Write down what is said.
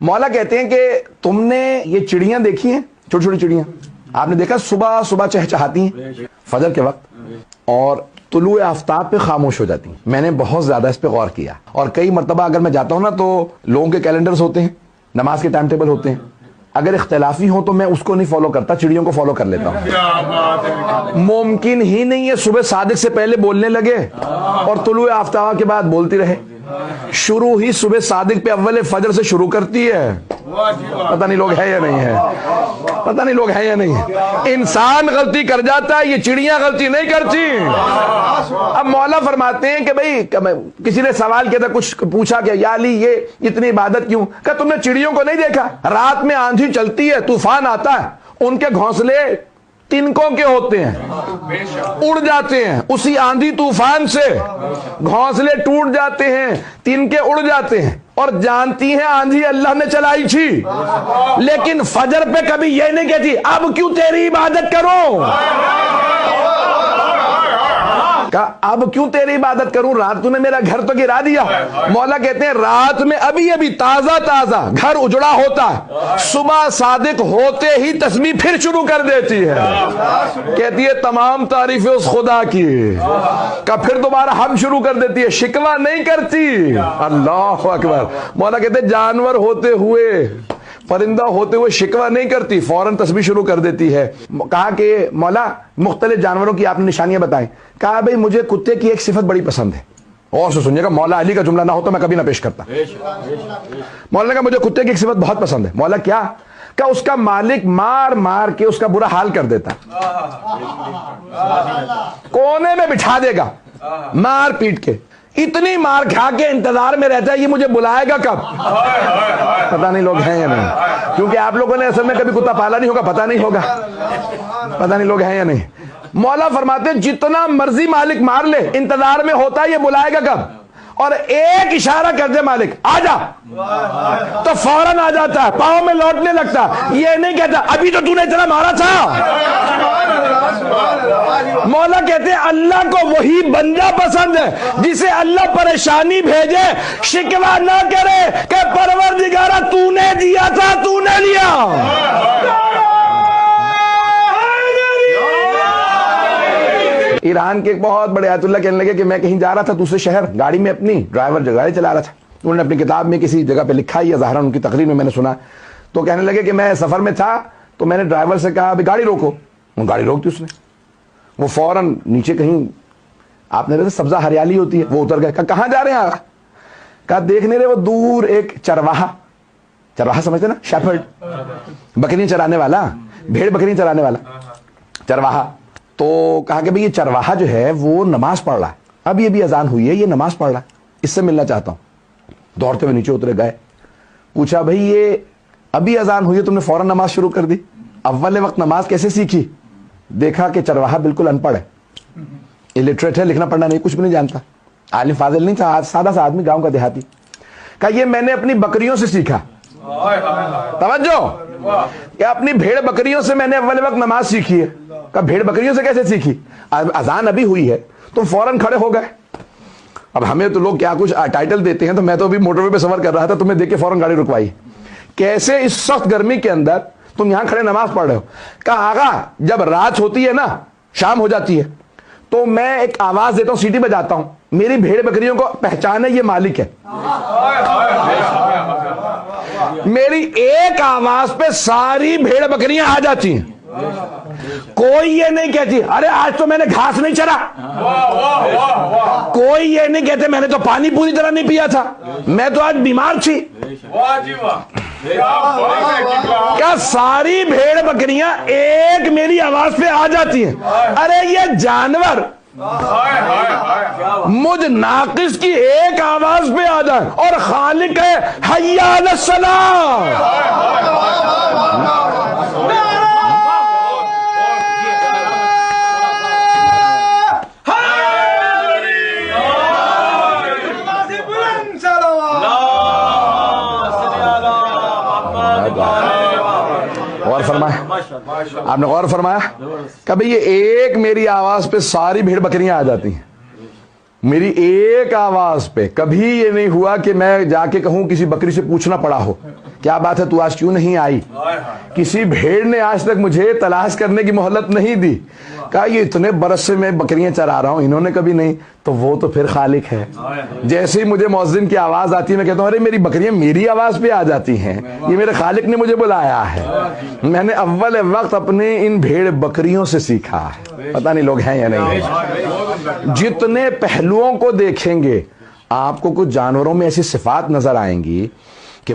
مولا کہتے ہیں کہ تم نے یہ چڑیاں دیکھی ہیں، چھوٹی چھوٹی چڑیاں، آپ نے دیکھا صبح صبح چہچہاتی ہیں فجر کے وقت اور طلوع آفتاب پہ خاموش ہو جاتی ہیں. میں نے بہت زیادہ اس پہ غور کیا، اور کئی مرتبہ اگر میں جاتا ہوں نا تو لوگوں کے کیلنڈرز ہوتے ہیں، نماز کے ٹائم ٹیبل ہوتے ہیں، اگر اختلافی ہوں تو میں اس کو نہیں فالو کرتا، چڑیوں کو فالو کر لیتا ہوں. ممکن ہی نہیں ہے صبح صادق سے پہلے بولنے لگے اور طلوع آفتاب کے بعد بولتی رہے. شروع ہی صبح صادق پہ اول فجر سے شروع کرتی ہے. پتہ نہیں لوگ ہیں یا نہیں ہے، پتہ نہیں لوگ ہیں یا نہیں ہے. انسان غلطی کر جاتا ہے، یہ چڑیاں غلطی نہیں کرتی. اب مولا فرماتے ہیں کہ بھئی کسی نے سوال کیا تھا، کچھ پوچھا کہ یا علی یہ اتنی عبادت کیوں؟ کہ تم نے چڑیوں کو نہیں دیکھا؟ رات میں آندھی چلتی ہے، طوفان آتا ہے، ان کے گھونسلے تنکوں کے ہوتے ہیں، اڑ جاتے ہیں. اسی آندھی طوفان سے گھونسلے ٹوٹ جاتے ہیں، تنکے اڑ جاتے ہیں، اور جانتی ہیں آندھی اللہ نے چلائی تھی، لیکن فجر پہ کبھی یہ نہیں کہتی اب کیوں تیری عبادت کروں، اب کیوں تیری عبادت کروں، رات تو نے میرا گھر تو گرا دیا. مولا کہتے ہیں رات میں ابھی ابھی تازہ تازہ گھر اجڑا ہوتا ہے، صبح صادق ہوتے ہی تسبیح پھر شروع کر دیتی ہے. کہتی ہے تمام تعریفیں اس خدا کی، کہ پھر دوبارہ ہم شروع کر دیتی ہے، شکوہ نہیں کرتی. اللہ اکبر. مولا کہتے ہیں جانور ہوتے ہوئے، پرندہ ہوتے ہوئے شکوہ نہیں کرتی، فوراً تسبیح شروع کر دیتی ہے. کہا کہ مولا مختلف جانوروں کی آپ نے نشانیاں بتائیں. کہا بھئی مجھے کتے کی ایک صفت بڑی پسند ہے. اور سے سنیے گا، مولا علی کا جملہ نہ ہو تو میں کبھی نہ پیش کرتا. مولا نے کہا مجھے کتے کی ایک صفت بہت پسند ہے. مولا کیا؟ کہ اس کا مالک مار مار کے اس کا برا حال کر دیتا، کونے میں بٹھا دے گا مار پیٹ کے، اتنی مار کھا کے انتظار میں رہتا ہے یہ مجھے بلائے گا کب. پتہ نہیں لوگ ہیں یا نہیں، کیونکہ آپ لوگوں نے اصل میں کبھی کتا پالا نہیں ہوگا، پتہ نہیں ہوگا، پتہ نہیں لوگ ہیں یا نہیں. مولا فرماتے ہیں جتنا مرضی مالک مار لے انتظار میں ہوتا ہے یہ بلائے گا کب، اور ایک اشارہ کر دے مالک آ جا تو فوراً آ جاتا ہے، پاؤں میں لوٹنے لگتا. یہ نہیں کہتا ابھی تو نے اتنا مارا تھا. مولا کہتے ہیں اللہ کو وہی بندہ پسند ہے جسے اللہ پریشانی بھیجے شکوہ نہ کرے کہ پروردگارہ تو نے دیا تھا، تو نے لیا. ایران کے ایک بہت بڑے آیت اللہ کہنے لگے کہ میں کہیں جا رہا تھا دوسرے شہر، گاڑی میں اپنی ڈرائیور گاڑی چلا رہا تھا. انہوں نے اپنی کتاب میں کسی جگہ پہ لکھا ہے، یا ظاہراً ان کی تقریر میں نے سنا، تو کہنے لگے کہ میں سفر میں تھا تو میں نے ڈرائیور سے کہا ابھی گاڑی روکو. وہ گاڑی روک دی اس نے، وہ فوراً نیچے کہیں آپ نے سبزہ ہریالی ہوتی ہے وہ اتر گئے. کہاں جا رہے ہیں؟ کہا دیکھنے رہے وہ دور ایک چرواہا، چرواہا سمجھتے نا، شیپرڈ، بکریاں چرانے والا، بھیڑ بکریاں چرانے والا چرواہا. تو کہا کہ بھئی یہ چرواہا جو ہے وہ نماز پڑھ رہا ہے، ابھی ابھی اذان ہوئی ہے، یہ نماز پڑھ رہا ہے، اس سے ملنا چاہتا ہوں. دوڑتے ہوئے نیچے اترے گئے، پوچھا بھئی یہ ابھی اذان ہوئی ہے تم نے فوراً نماز شروع کر دی، اول وقت نماز کیسے سیکھی؟ دیکھا کہ چرواہا بالکل ان پڑھ ہے، الٹریٹ ہے، لکھنا پڑھنا نہیں، کچھ بھی نہیں جانتا، عالم فاضل نہیں تھا، سادہ سا آدمی، گاؤں کا دیہاتی. کہا یہ میں نے اپنی بکریوں سے سیکھا. توجہ، کہ اپنی بھیڑ بکریوں سے میں نے اول وقت نماز سیکھی ہے. کہ بھیڑ بکریوں سے کیسے سیکھی؟ اذان ابھی ہوئی ہے تم فوراً کھڑے ہو گئے. اب ہمیں تو لوگ کیا کچھ ٹائٹل دیتے ہیں، تو میں تو ابھی موٹر وے پہ سفر کر رہا تھا، تمہیں دیکھ کے فوراً گاڑی رکوائی. کیسے اس سخت گرمی کے اندر تم یہاں کھڑے نماز پڑھ رہے ہو؟ کہا آغا جب رات ہوتی ہے نا، شام ہو جاتی ہے تو میں ایک آواز دیتا ہوں، سیٹی بجاتا ہوں، میری بھیڑ بکریوں کو پہچان ہے یہ مالک ہے. میری ایک آواز پہ ساری بھیڑ بکریاں آ جاتی ہیں. کوئی یہ نہیں کہتی ارے آج تو میں نے گھاس نہیں چرا، کوئی یہ نہیں کہتے میں نے تو پانی پوری طرح نہیں پیا تھا، میں تو آج بیمار تھی. کیا ساری بھیڑ بکریاں ایک میری آواز پہ آ جاتی ہیں؟ ارے یہ جانور مجھ ناقص کی ایک آواز پہ آ جائے، اور خالق ہے حی علی الصلاۃ. غور فرمایا، آپ نے غور فرمایا کہ بھئی یہ ایک میری آواز پہ ساری بھیڑ بکریاں آ جاتی ہیں. میری ایک آواز پہ کبھی یہ نہیں ہوا کہ میں جا کے کہوں کسی بکری سے پوچھنا پڑا ہو کیا بات ہے تو آج کیوں نہیں آئی؟ کسی بھیڑ نے آج تک مجھے تلاش کرنے کی مہلت نہیں دی. کہا یہ اتنے برس سے میں بکریاں چرا رہا ہوں، انہوں نے کبھی نہیں. تو وہ تو پھر خالق ہے. جیسے ہی مجھے مؤذن کی آواز آتی ہے میں کہتا ہوں ارے میری بکریاں میری آواز پہ آ جاتی ہیں، یہ میرے خالق نے مجھے بلایا ہے. میں نے اول وقت اپنے ان بھیڑ بکریوں سے سیکھا ہے. پتہ نہیں لوگ ہیں یا نہیں. جتنے پہلوؤں کو دیکھیں گے آپ کو کچھ جانوروں میں ایسی صفات نظر آئیں گی